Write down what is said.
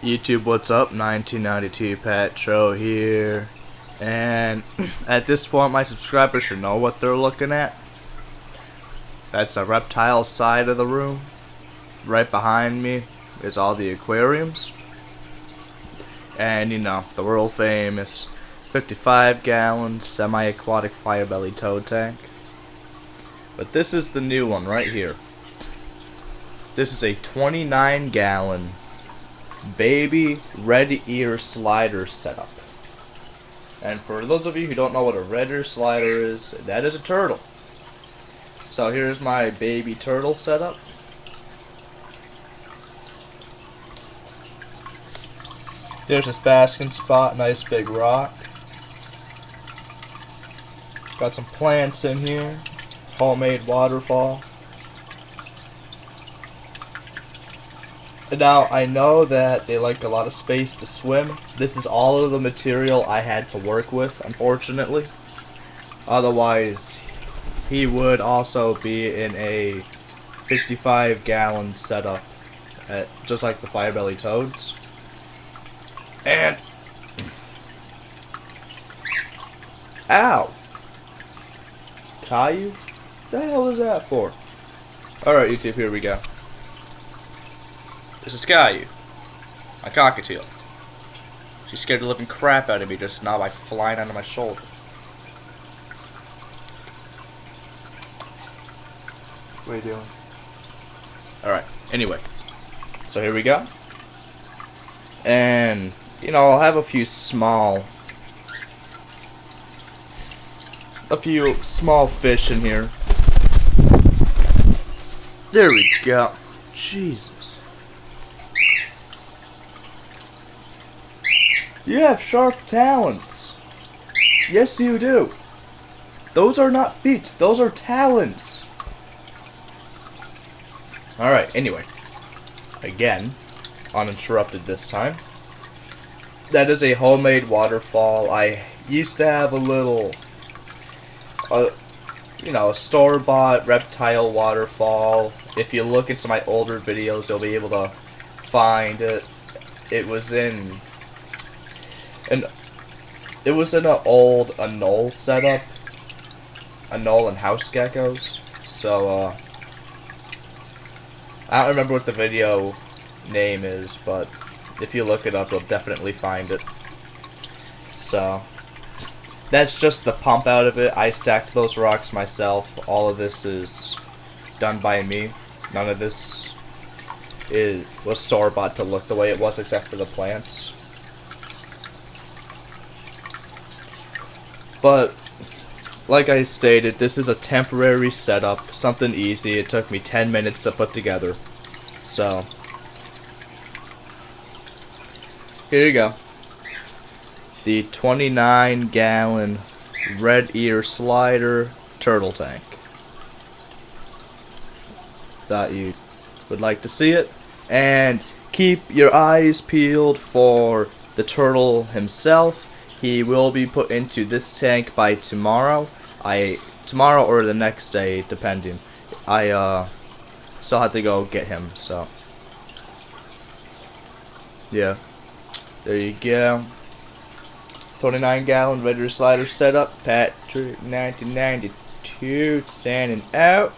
YouTube, what's up? 1992 Patro here, and at this point my subscribers should know what they're looking at. That's the reptile side of the room. Right behind me is all the aquariums, and you know, the world famous 55-gallon semi-aquatic firebelly toad tank. But this is the new one right here. This is a 29-gallon baby red ear slider setup. And for those of you who don't know what a red ear slider is, that is a turtle. So here's my baby turtle setup. There's his basking spot, nice big rock. Got some plants in here, homemade waterfall. Now, I know that they like a lot of space to swim. This is all of the material I had to work with, unfortunately. Otherwise, he would also be in a 55-gallon setup, just like the firebelly toads. And... ow! Caillou? What the hell is that for? Alright, YouTube, here we go. This is Caillou, my cockatiel. She scared the living crap out of me just now by flying onto my shoulder. What are you doing? Alright, anyway. So here we go. And, you know, I'll have a few small fish in here. There we go. Jesus. You have sharp talons. Yes, you do. Those are not feet. Those are talons. Alright, anyway. Again, uninterrupted this time. That is a homemade waterfall. I used to have a little, you know, a store-bought reptile waterfall. If you look into my older videos, you'll be able to find it. It was in an old anole setup. Anole and house geckos. So, I don't remember what the video name is, but if you look it up, you'll definitely find it. So, that's just the pump out of it. I stacked those rocks myself. All of this is done by me. None of this was store-bought to look the way it was, except for the plants. But, like I stated, this is a temporary setup, something easy. It took me 10 minutes to put together. So, here you go. The 29-gallon red ear slider turtle tank. Thought you would like to see it. And keep your eyes peeled for the turtle himself. He will be put into this tank by tomorrow. Tomorrow or the next day, depending. I still have to go get him, so yeah. There you go. 29-gallon red ear slider setup. Patrick 1992 signing out.